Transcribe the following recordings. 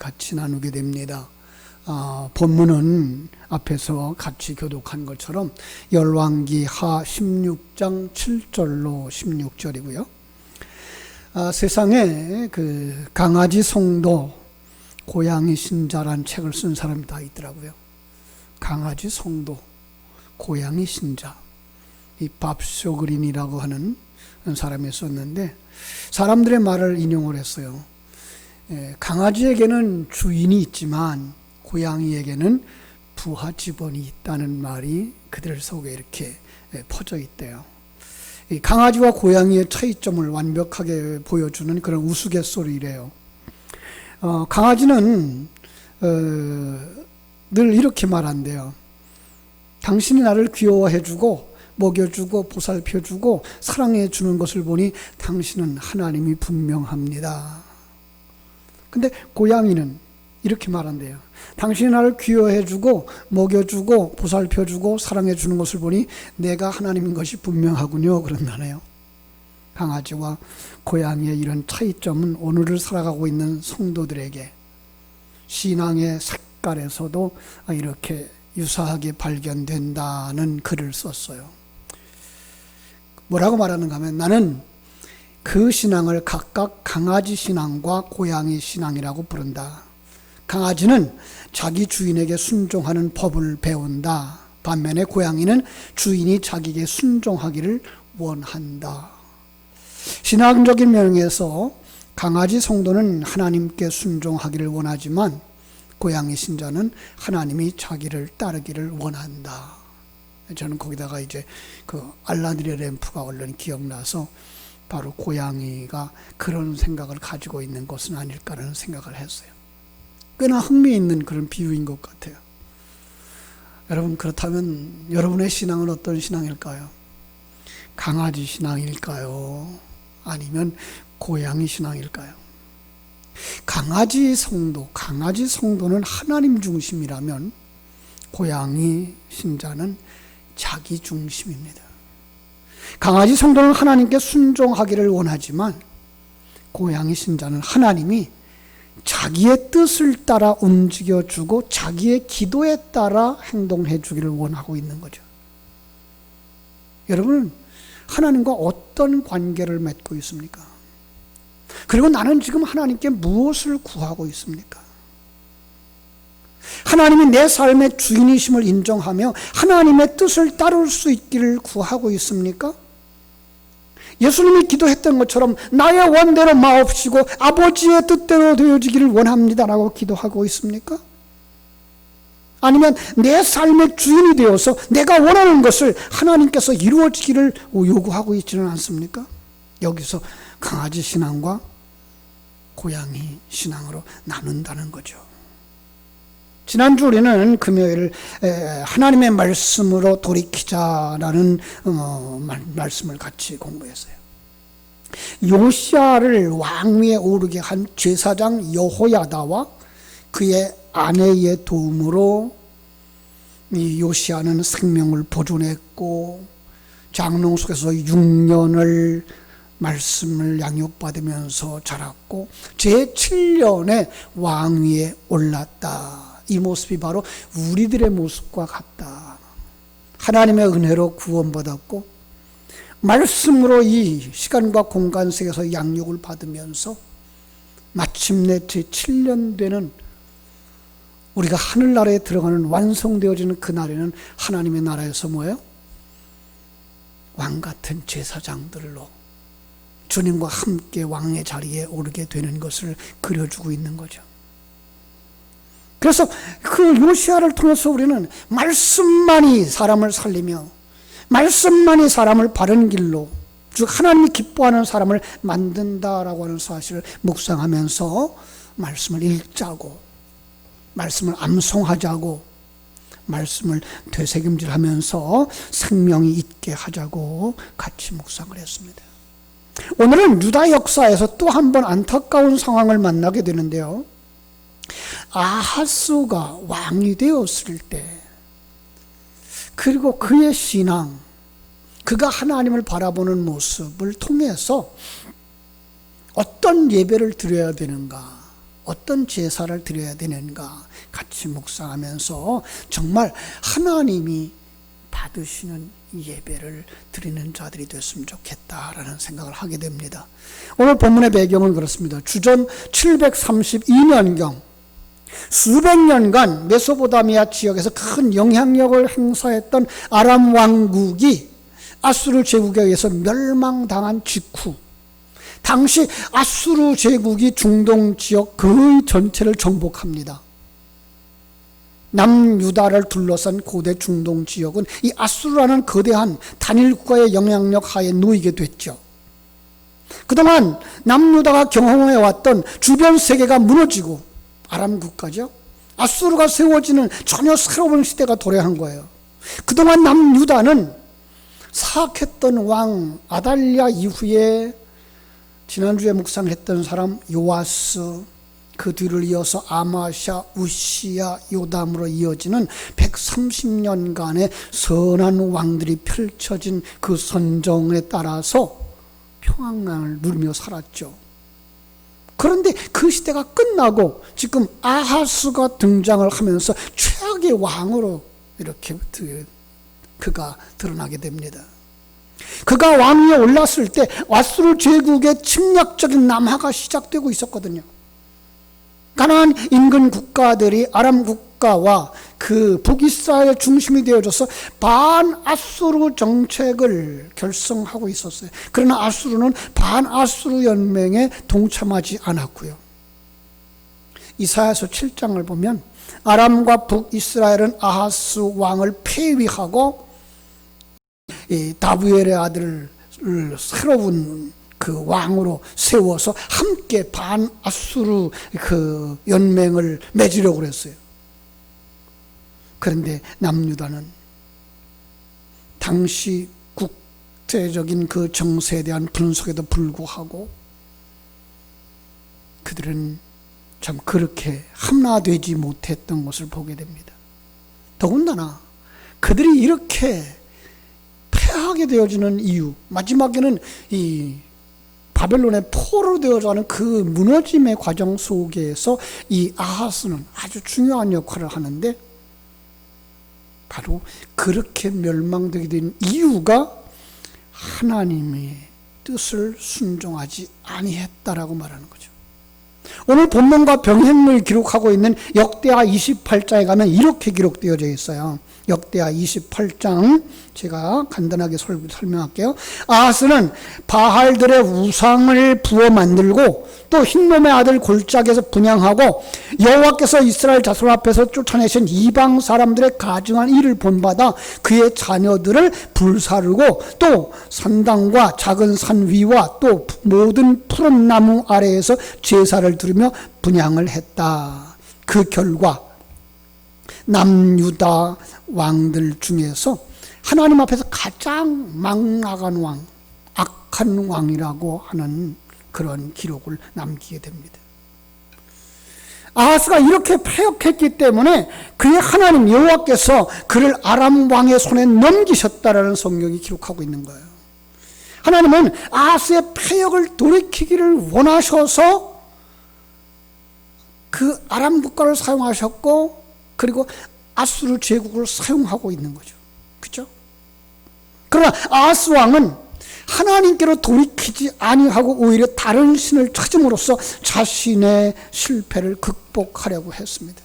같이 나누게 됩니다. 본문은 앞에서 같이 교독한 것처럼 열왕기하 16장 7절로 16절이고요. 세상에 그 강아지 성도, 고양이 신자란 책을 쓴 사람이 다 있더라고요. 강아지 성도, 고양이 신자. 이 밥 쇼그린이라고 하는 사람이 썼는데 사람들의 말을 인용을 했어요. 강아지에게는 주인이 있지만 고양이에게는 부하 직원이 있다는 말이 그들 속에 이렇게 퍼져 있대요. 이 강아지와 고양이의 차이점을 완벽하게 보여주는 그런 우스갯소리래요. 강아지는 늘 이렇게 말한대요. 당신이 나를 귀여워해주고 먹여주고 보살펴주고 사랑해주는 것을 보니 당신은 하나님이 분명합니다. 근데 고양이는 이렇게 말한대요. 당신이 나를 귀여워해주고 먹여주고 보살펴주고 사랑해주는 것을 보니 내가 하나님인 것이 분명하군요. 그런다네요. 강아지와 고양이의 이런 차이점은 오늘을 살아가고 있는 성도들에게 신앙의 색깔에서도 이렇게 유사하게 발견된다는 글을 썼어요. 뭐라고 말하는가 하면 나는 그 신앙을 각각 강아지 신앙과 고양이 신앙이라고 부른다. 강아지는 자기 주인에게 순종하는 법을 배운다. 반면에 고양이는 주인이 자기에게 순종하기를 원한다. 신앙적인 면에서 강아지 성도는 하나님께 순종하기를 원하지만 고양이 신자는 하나님이 자기를 따르기를 원한다. 저는 거기다가 이제 그 알라드레 램프가 얼른 기억나서 바로 고양이가 그런 생각을 가지고 있는 것은 아닐까라는 생각을 했어요. 꽤나 흥미있는 그런 비유인 것 같아요. 여러분, 그렇다면 여러분의 신앙은 어떤 신앙일까요? 강아지 신앙일까요? 아니면 고양이 신앙일까요? 강아지 성도는 하나님 중심이라면 고양이 신자는 자기 중심입니다. 강아지 성도는 하나님께 순종하기를 원하지만 고양이 신자는 하나님이 자기의 뜻을 따라 움직여주고 자기의 기도에 따라 행동해 주기를 원하고 있는 거죠. 여러분은 하나님과 어떤 관계를 맺고 있습니까? 그리고 나는 지금 하나님께 무엇을 구하고 있습니까? 하나님이 내 삶의 주인이심을 인정하며 하나님의 뜻을 따를 수 있기를 구하고 있습니까? 예수님이 기도했던 것처럼 나의 원대로 마옵시고 아버지의 뜻대로 되어지기를 원합니다라고 기도하고 있습니까? 아니면 내 삶의 주인이 되어서 내가 원하는 것을 하나님께서 이루어지기를 요구하고 있지는 않습니까? 여기서 강아지 신앙과 고양이 신앙으로 나눈다는 거죠. 지난주 우리는 금요일 하나님의 말씀으로 돌이키자라는 말씀을 같이 공부했어요. 요시야를 왕위에 오르게 한 제사장 여호야다와 그의 아내의 도움으로 이 요시야는 생명을 보존했고 장롱 속에서 6년을 말씀을 양육받으면서 자랐고 제7년에 왕위에 올랐다. 이 모습이 바로 우리들의 모습과 같다. 하나님의 은혜로 구원받았고 말씀으로 이 시간과 공간 속에서 양육을 받으면서 마침내 제7년 되는 우리가 하늘나라에 들어가는 완성되어지는 그날에는 하나님의 나라에서 뭐예요? 왕같은 제사장들로 주님과 함께 왕의 자리에 오르게 되는 것을 그려주고 있는 거죠. 그래서 그 요시야를 통해서 우리는 말씀만이 사람을 살리며 말씀만이 사람을 바른 길로 즉 하나님이 기뻐하는 사람을 만든다라고 하는 사실을 묵상하면서 말씀을 읽자고 말씀을 암송하자고 말씀을 되새김질하면서 생명이 있게 하자고 같이 묵상을 했습니다. 오늘은 유다 역사에서 또 한 번 안타까운 상황을 만나게 되는데요. 아하스가 왕이 되었을 때 그리고 그의 신앙, 그가 하나님을 바라보는 모습을 통해서 어떤 예배를 드려야 되는가, 어떤 제사를 드려야 되는가 같이 묵상하면서 정말 하나님이 받으시는 예배를 드리는 자들이 됐으면 좋겠다라는 생각을 하게 됩니다. 오늘 본문의 배경은 그렇습니다. 주전 732년경 수백 년간 메소포타미아 지역에서 큰 영향력을 행사했던 아람 왕국이 아수르 제국에 의해서 멸망당한 직후, 당시 아수르 제국이 중동 지역 거의 전체를 정복합니다. 남유다를 둘러싼 고대 중동 지역은 이 아수르라는 거대한 단일 국가의 영향력 하에 놓이게 됐죠. 그동안 남유다가 경험해왔던 주변 세계가 무너지고 아람 국가죠. 아수르가 세워지는 전혀 새로운 시대가 도래한 거예요. 그동안 남유다는 사악했던 왕 아달랴 이후에 지난주에 묵상했던 사람 요아스, 그 뒤를 이어서 아마샤, 우시야, 요담으로 이어지는 130년간의 선한 왕들이 펼쳐진 그 선정에 따라서 평안을 누리며 살았죠. 그런데 그 시대가 끝나고 지금 아하스가 등장을 하면서 최악의 왕으로 이렇게 그가 드러나게 됩니다. 그가 왕위에 올랐을 때 아수르 제국의 침략적인 남하가 시작되고 있었거든요. 가나안 인근 국가들이 아람 국가와 그 북이스라엘 중심이 되어져서 반아수르 정책을 결성하고 있었어요. 그러나 아수르는 반아수르 연맹에 동참하지 않았고요. 이사야서 7장을 보면 아람과 북이스라엘은 아하스 왕을 폐위하고 다부엘의 아들을 새로운 그 왕으로 세워서 함께 반아수르 그 연맹을 맺으려고 그랬어요. 그런데 남유다는 당시 국제적인 그 정세에 대한 분석에도 불구하고 그들은 참 그렇게 합리화되지 못했던 것을 보게 됩니다. 더군다나 그들이 이렇게 패하게 되어지는 이유, 마지막에는 이 바벨론의 포로 되어가는 그 무너짐의 과정 속에서 이 아하스는 아주 중요한 역할을 하는데, 바로 그렇게 멸망되게 된 이유가 하나님의 뜻을 순종하지 아니했다라고 말하는 거죠. 오늘 본문과 병행을 기록하고 있는 역대하 28장에 가면 이렇게 기록되어져 있어요. 역대하 28장 제가 간단하게 설명할게요. 아하스는 바알들의 우상을 부어 만들고 또 흰놈의 아들 골짜기에서 분향하고 여호와께서 이스라엘 자손 앞에서 쫓아내신 이방 사람들의 가증한 일을 본받아 그의 자녀들을 불사르고 또 산당과 작은 산 위와 또 모든 푸른 나무 아래에서 제사를 드리며 분향을 했다. 그 결과 남유다 왕들 중에서 하나님 앞에서 가장 망나간 왕, 악한 왕이라고 하는 그런 기록을 남기게 됩니다. 아하스가 이렇게 패역했기 때문에 그의 하나님 여호와께서 그를 아람 왕의 손에 넘기셨다라는 성경이 기록하고 있는 거예요. 하나님은 아하스의 패역을 돌이키기를 원하셔서 그 아람 국가를 사용하셨고, 그리고 아수르 제국을 사용하고 있는 거죠. 그렇죠? 그러나 아하스 왕은 하나님께로 돌이키지 아니하고 오히려 다른 신을 찾음으로써 자신의 실패를 극복하려고 했습니다.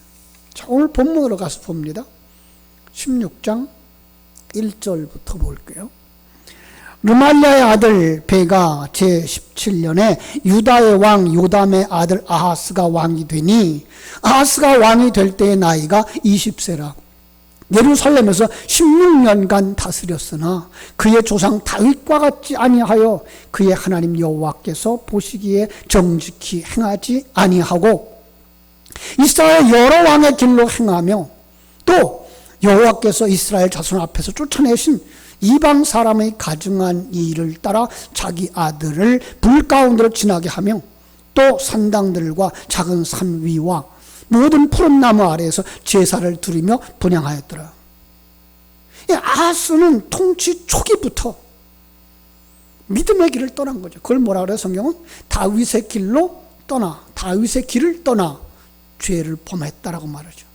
자, 오늘 본문으로 가서 봅니다. 16장 1절부터 볼게요. 르말랴의 아들 베가 제17년에 유다의 왕 요담의 아들 아하스가 왕이 되니, 아하스가 왕이 될 때의 나이가 20세라 예루살렘에서 16년간 다스렸으나 그의 조상 다윗과 같지 아니하여 그의 하나님 여호와께서 보시기에 정직히 행하지 아니하고 이스라엘 여러 왕의 길로 행하며 또 여호와께서 이스라엘 자손 앞에서 쫓아내신 이방 사람의 가증한 일을 따라 자기 아들을 불 가운데로 지나게 하며 또 산당들과 작은 산 위와 모든 푸른 나무 아래에서 제사를 드리며 분향하였더라. 아하스는 통치 초기부터 믿음의 길을 떠난 거죠. 그걸 뭐라 그래요? 성경은 다윗의 길로 떠나, 다윗의 길을 떠나 죄를 범했다라고 말하죠.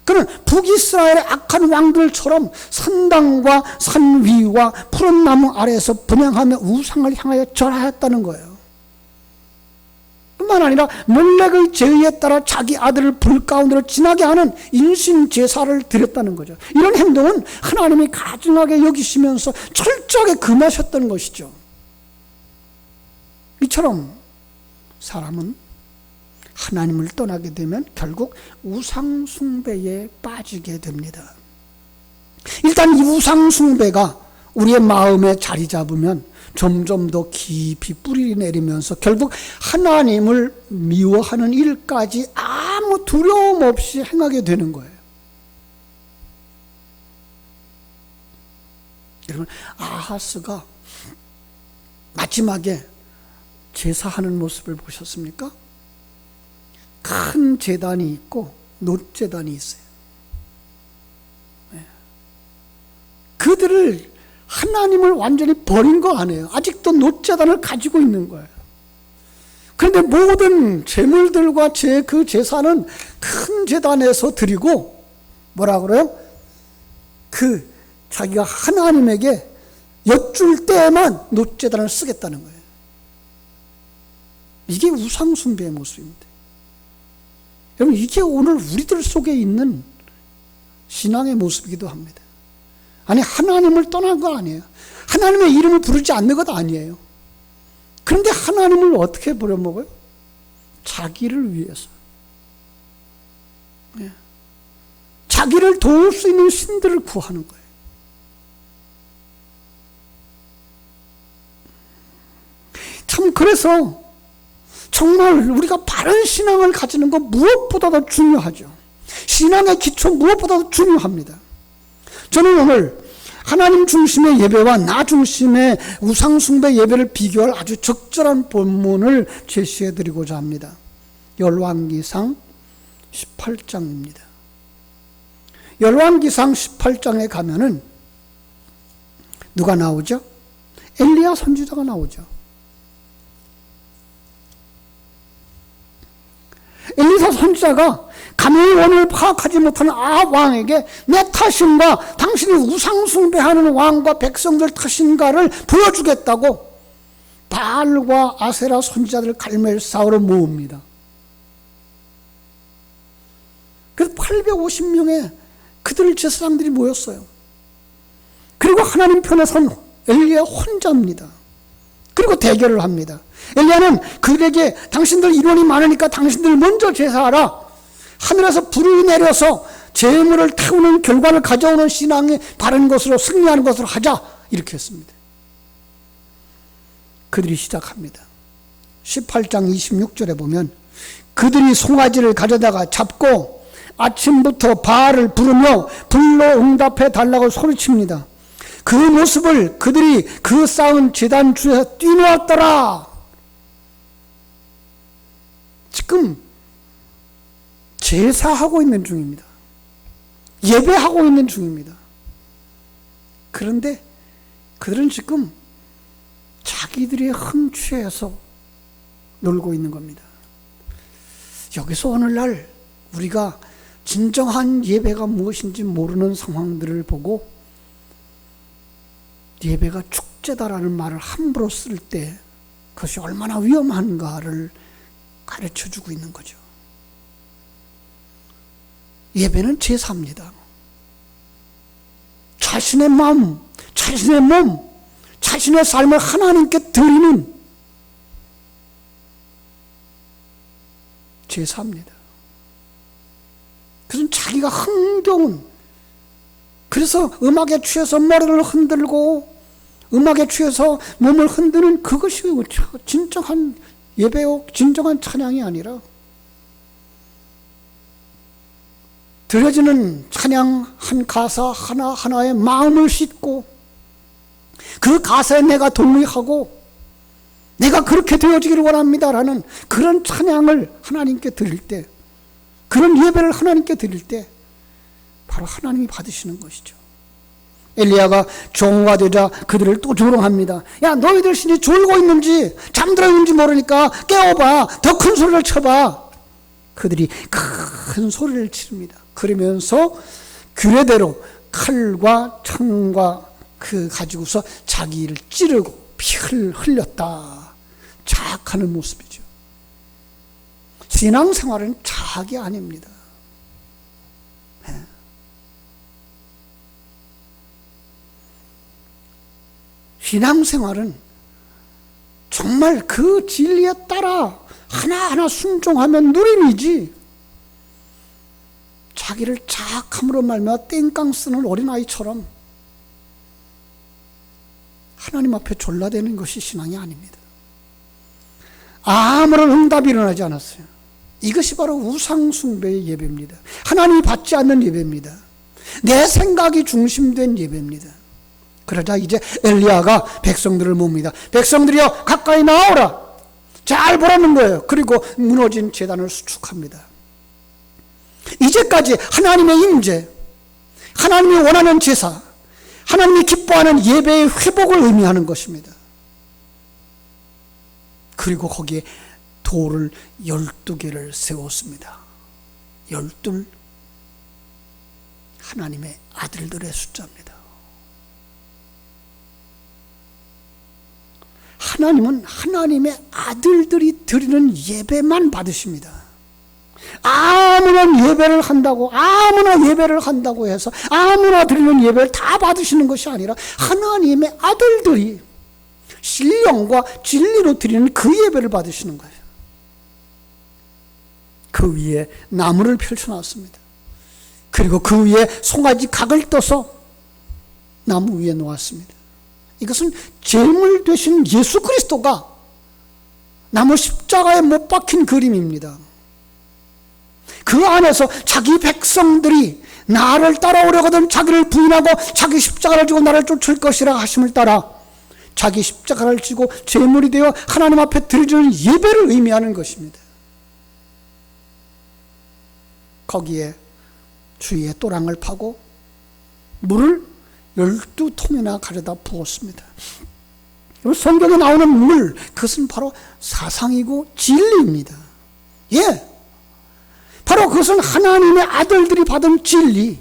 그는 북이스라엘의 악한 왕들처럼 산당과 산 위와 푸른 나무 아래에서 분향하며 우상을 향하여 절하였다는 거예요. 뿐만 아니라 몰렉의 제의에 따라 자기 아들을 불 가운데로 지나게 하는 인신 제사를 드렸다는 거죠. 이런 행동은 하나님이 가증하게 여기시면서 철저하게 금하셨던 것이죠. 이처럼 사람은 하나님을 떠나게 되면 결국 우상 숭배에 빠지게 됩니다. 일단 이 우상 숭배가 우리의 마음에 자리 잡으면 점점 더 깊이 뿌리 내리면서 결국 하나님을 미워하는 일까지 아무 두려움 없이 행하게 되는 거예요. 여러분, 아하스가 마지막에 제사하는 모습을 보셨습니까? 큰 제단이 있고 놋제단이 있어요. 그들을 하나님을 완전히 버린 거 아니에요. 아직도 놋제단을 가지고 있는 거예요. 그런데 모든 제물들과 그 제사는 큰 제단에서 드리고 뭐라 그래요? 자기가 하나님에게 여쭐 때에만 놋제단을 쓰겠다는 거예요. 이게 우상숭배의 모습입니다. 여러분, 이게 오늘 우리들 속에 있는 신앙의 모습이기도 합니다. 아니, 하나님을 떠난 거 아니에요. 하나님의 이름을 부르지 않는 것 아니에요. 그런데 하나님을 어떻게 버려먹어요? 자기를 위해서. 자기를 도울 수 있는 신들을 구하는 거예요. 참, 그래서 정말 우리가 바른 신앙을 가지는 것 무엇보다도 중요하죠. 신앙의 기초 무엇보다도 중요합니다. 저는 오늘 하나님 중심의 예배와 나 중심의 우상숭배 예배를 비교할 아주 적절한 본문을 제시해 드리고자 합니다. 열왕기상 18장입니다. 열왕기상 18장에 가면은 누가 나오죠? 엘리야 선지자가 나오죠. 엘리사 선지자가 감히 원을 파악하지 못하는 아합 왕에게 내 탓인가, 당신이 우상숭배하는 왕과 백성들 탓인가를 보여주겠다고 바알과 아세라 선지자들을 갈멜사우로 모읍니다. 그래서 850명의 그들 제사장들이 모였어요. 그리고 하나님 편에 선 엘리야 혼자입니다. 그리고 대결을 합니다. 엘리야는 그들에게 당신들 인원이 많으니까 당신들 먼저 제사하라. 하늘에서 불이 내려서 재물을 태우는 결과를 가져오는 신앙이 바른 것으로 승리하는 것으로 하자. 이렇게 했습니다. 그들이 시작합니다. 18장 26절에 보면 그들이 송아지를 가져다가 잡고 아침부터 바알을 부르며 불로 응답해 달라고 소리칩니다. 그 모습을 그들이 그 쌓은 제단 주에서 뛰어왔더라. 지금 제사하고 있는 중입니다. 예배하고 있는 중입니다. 그런데 그들은 지금 자기들이 흥취해서 놀고 있는 겁니다. 여기서 오늘날 우리가 진정한 예배가 무엇인지 모르는 상황들을 보고 예배가 축제다라는 말을 함부로 쓸 때 그것이 얼마나 위험한가를 가르쳐주고 있는 거죠. 예배는 제사입니다. 자신의 마음, 자신의 몸, 자신의 삶을 하나님께 드리는 제사입니다. 그것은 자기가 흥겨운, 그래서 음악에 취해서 머리를 흔들고 음악에 취해서 몸을 흔드는 그것이 진정한 예배요, 진정한 찬양이 아니라 드려지는 찬양 한 가사 하나하나에 마음을 싣고 그 가사에 내가 동의하고 내가 그렇게 되어지기를 원합니다라는 그런 찬양을 하나님께 드릴 때, 그런 예배를 하나님께 드릴 때 바로 하나님이 받으시는 것이죠. 엘리야가 종가 되자 그들을 또 조롱합니다. 야, 너희들 신이 졸고 있는지 잠들어 있는지 모르니까 깨워봐. 더 큰 소리를 쳐봐. 그들이 큰 소리를 치릅니다. 그러면서 규례대로 칼과 창과 가지고서 자기를 찌르고 피를 흘렸다. 자학하는 모습이죠. 신앙생활은 자학이 아닙니다. 신앙생활은 정말 그 진리에 따라 하나하나 순종하면 누림이지, 자기를 자학함으로 말미암아 땡깡 쓰는 어린아이처럼 하나님 앞에 졸라대는 것이 신앙이 아닙니다. 아무런 응답이 일어나지 않았어요. 이것이 바로 우상숭배의 예배입니다. 하나님이 받지 않는 예배입니다. 내 생각이 중심된 예배입니다. 그러자 이제 엘리야가 백성들을 모읍니다. 백성들이여 가까이 나오라. 잘 보라는 거예요. 그리고 무너진 제단을 수축합니다. 이제까지 하나님의 임재, 하나님이 원하는 제사, 하나님이 기뻐하는 예배의 회복을 의미하는 것입니다. 그리고 거기에 돌을 12개를 세웠습니다. 12 하나님의 아들들의 숫자입니다. 하나님은 하나님의 아들들이 드리는 예배만 받으십니다. 아무나 예배를 한다고 해서 아무나 드리는 예배를 다 받으시는 것이 아니라 하나님의 아들들이 신령과 진리로 드리는 그 예배를 받으시는 거예요. 그 위에 나무를 펼쳐놨습니다. 그리고 그 위에 송아지 각을 떠서 나무 위에 놓았습니다. 이것은 제물 되신 예수 그리스도가 나무 십자가에 못 박힌 그림입니다. 그 안에서 자기 백성들이 나를 따라오려거든 자기를 부인하고 자기 십자가를 지고 나를 쫓을 것이라 하심을 따라 자기 십자가를 지고 제물이 되어 하나님 앞에 드리는 예배를 의미하는 것입니다. 거기에 주위에 또랑을 파고 물을 12통이나 가져다 부었습니다. 성경에 나오는 물, 그것은 바로 사상이고 진리입니다. 바로 그것은 하나님의 아들들이 받은 진리,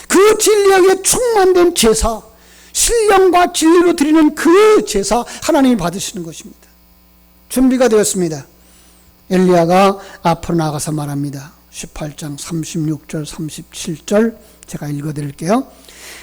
그 진리에 충만된 제사, 신령과 진리로 드리는 그 제사, 하나님이 받으시는 것입니다. 준비가 되었습니다. 엘리야가 앞으로 나가서 말합니다. 18장 36절 37절 제가 읽어드릴게요.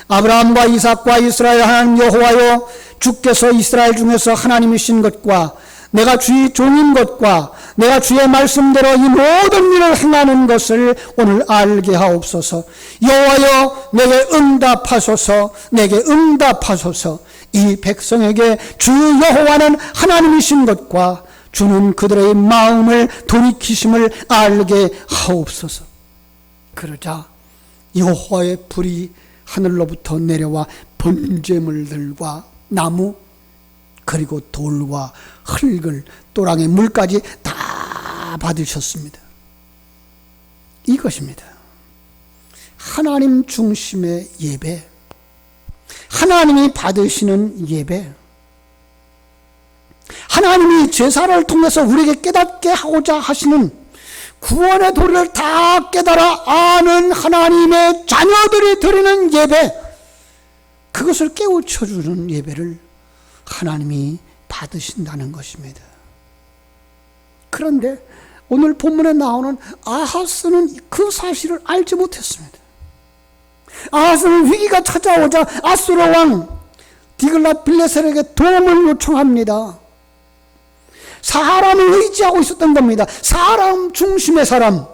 아브라함과 이삭과 이스라엘 하나님 여호와여, 주께서 이스라엘 중에서 하나님이신 것과 내가 주의 종인 것과 내가 주의 말씀대로 이 모든 일을 행하는 것을 오늘 알게 하옵소서. 여호와여, 내게 응답하소서. 내게 응답하소서. 이 백성에게 주 여호와는 하나님이신 것과 주는 그들의 마음을 돌이키심을 알게 하옵소서. 그러자 여호와의 불이 하늘로부터 내려와 번제물들과 나무 그리고 돌과 흙을 또랑의 물까지 다 받으셨습니다. 이것입니다. 하나님 중심의 예배, 하나님이 받으시는 예배, 하나님이 제사를 통해서 우리에게 깨닫게 하고자 하시는 구원의 도리를 다 깨달아 아는 하나님의 자녀들이 드리는 예배, 그것을 깨우쳐주는 예배를 하나님이 받으신다는 것입니다. 그런데 오늘 본문에 나오는 아하스는 그 사실을 알지 못했습니다. 아하스는 위기가 찾아오자 아수르 왕 디글랏빌레셀에게 도움을 요청합니다. 사람을 의지하고 있었던 겁니다. 사람 중심의 사람,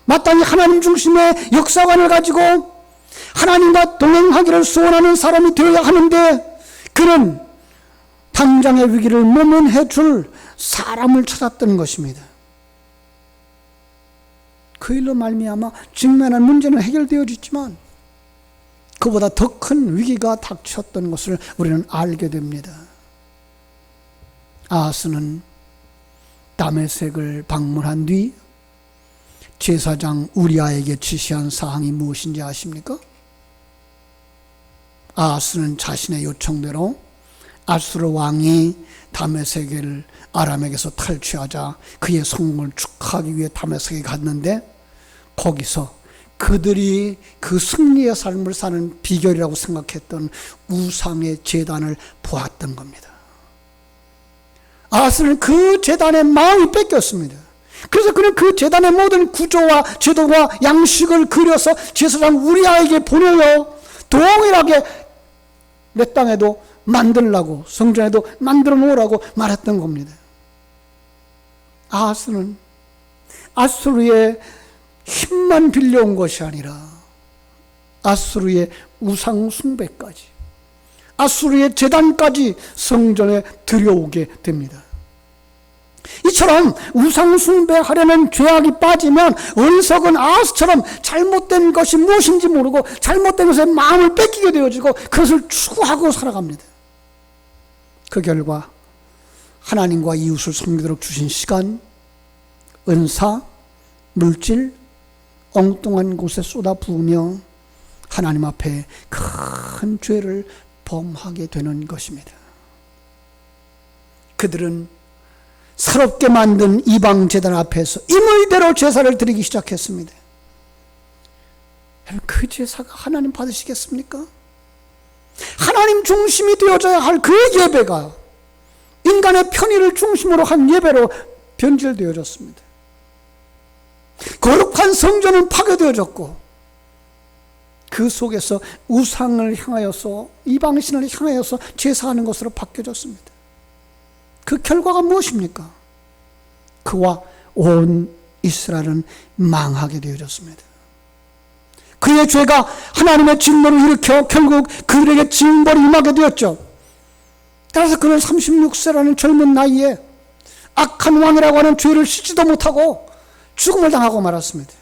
마땅히 하나님 중심의 역사관을 가지고 하나님과 동행하기를 소원하는 사람이 되어야 하는데, 그는 당장의 위기를 모면해 줄 사람을 찾았던 것입니다. 그 일로 말미암아 직면한 문제는 해결되어지지만 그보다 더 큰 위기가 닥쳤던 것을 우리는 알게 됩니다. 아하스는 다메섹을 방문한 뒤 제사장 우리아에게 지시한 사항이 무엇인지 아십니까? 아하스는 자신의 요청대로 아수르 왕이 다메섹을 아람에게서 탈취하자 그의 성공을 축하하기 위해 다메섹에 갔는데, 거기서 그들이 그 승리의 삶을 사는 비결이라고 생각했던 우상의 제단을 보았던 겁니다. 아하스는 그 제단의 마음이 뺏겼습니다. 그래서 그는 그 제단의 모든 구조와 제도와 양식을 그려서 제사장 우리아에게 보내어 동일하게 내 땅에도 만들라고, 성전에도 만들어 놓으라고 말했던 겁니다. 아하스는 아수르의 힘만 빌려온 것이 아니라 아수르의 우상 숭배까지, 아수르의 제단까지 성전에 들여오게 됩니다. 이처럼 우상 숭배하려는 죄악이 빠지면 어리석은 아하스처럼 잘못된 것이 무엇인지 모르고 잘못된 것에 마음을 뺏기게 되어지고 그것을 추구하고 살아갑니다. 그 결과 하나님과 이웃을 섬기도록 주신 시간, 은사, 물질, 엉뚱한 곳에 쏟아부으며 하나님 앞에 큰 죄를 범하게 되는 것입니다. 그들은 새롭게 만든 이방 제단 앞에서 임의대로 제사를 드리기 시작했습니다. 여러분, 그 제사가 하나님 받으시겠습니까? 하나님 중심이 되어져야 할 그 예배가 인간의 편의를 중심으로 한 예배로 변질되어졌습니다. 거룩한 성전은 파괴되어졌고 그 속에서 우상을 향하여서, 이방신을 향하여서 제사하는 것으로 바뀌어졌습니다. 그 결과가 무엇입니까? 그와 온 이스라엘은 망하게 되어졌습니다. 그의 죄가 하나님의 진노를 일으켜 결국 그들에게 징벌이 임하게 되었죠. 따라서 그는 36세라는 젊은 나이에 악한 왕이라고 하는 죄를 씻지도 못하고 죽음을 당하고 말았습니다.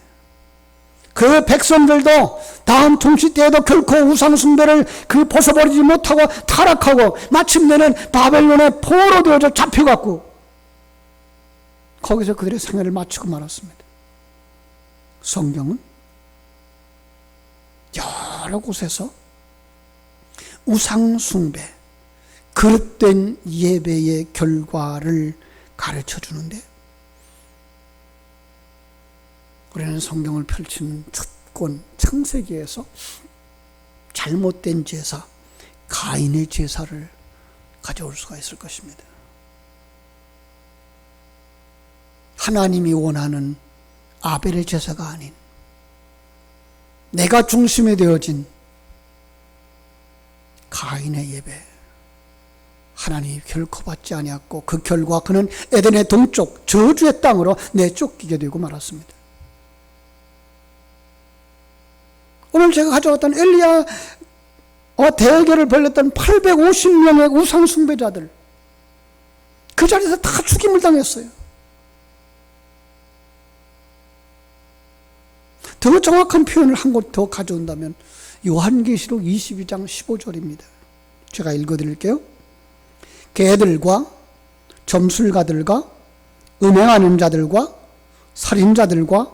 그 백성들도 다음 통치 때에도 결코 우상 숭배를 벗어버리지 못하고 타락하고 마침내는 바벨론의 포로 되어져 잡혀갔고 거기서 그들의 생애를 마치고 말았습니다. 성경은 여러 곳에서 우상 숭배, 그릇된 예배의 결과를 가르쳐 주는데, 우리는 성경을 펼치는 첫 권 창세기에서 잘못된 제사, 가인의 제사를 가져올 수가 있을 것입니다. 하나님이 원하는 아벨의 제사가 아닌 내가 중심이 되어진 가인의 예배, 하나님이 결코 받지 아니했고 그 결과 그는 에덴의 동쪽 저주의 땅으로 내쫓기게 되고 말았습니다. 오늘 제가 가져왔던 엘리야와 대결을 벌였던 850명의 우상 숭배자들, 그 자리에서 다 죽임을 당했어요. 더 정확한 표현을 한 곳 더 가져온다면 요한계시록 22장 15절입니다. 제가 읽어드릴게요. 개들과 점술가들과 음행하는 자들과 살인자들과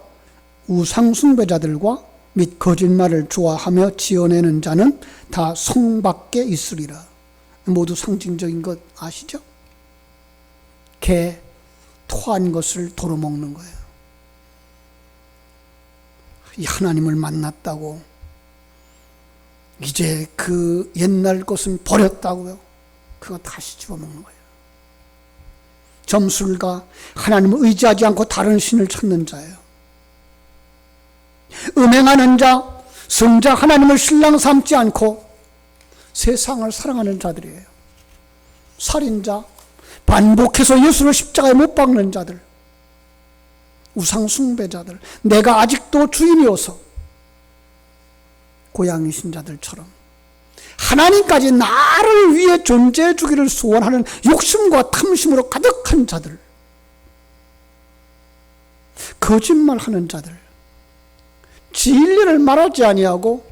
우상숭배자들과 및 거짓말을 좋아하며 지어내는 자는 다 성 밖에 있으리라. 모두 상징적인 것 아시죠? 개 토한 것을 도로 먹는 거예요. 이 하나님을 만났다고 이제 그 옛날 것은 버렸다고요. 그거 다시 집어먹는 거예요. 점술가, 하나님을 의지하지 않고 다른 신을 찾는 자예요. 음행하는 자, 성자 하나님을 신랑 삼지 않고 세상을 사랑하는 자들이에요. 살인자, 반복해서 예수를 십자가에 못 박는 자들, 우상 숭배자들, 내가 아직도 주인이어서 고양이 신자들처럼 하나님까지 나를 위해 존재해 주기를 소원하는 욕심과 탐심으로 가득한 자들, 거짓말하는 자들, 진리를 말하지 아니하고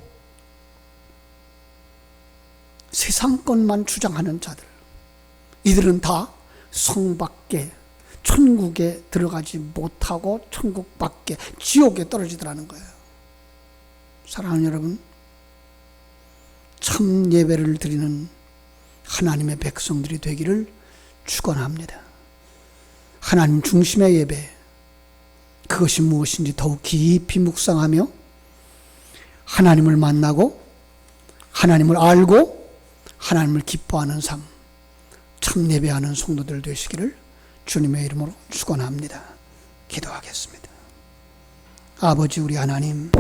세상 것만 주장하는 자들, 이들은 다 성 밖에, 천국에 들어가지 못하고 천국 밖에, 지옥에 떨어지더라는 거예요. 사랑하는 여러분, 참 예배를 드리는 하나님의 백성들이 되기를 축원합니다. 하나님 중심의 예배, 그것이 무엇인지 더욱 깊이 묵상하며 하나님을 만나고 하나님을 알고 하나님을 기뻐하는 삶, 참 예배하는 성도들 되시기를 주님의 이름으로 축원합니다. 기도하겠습니다. 아버지 우리 하나님,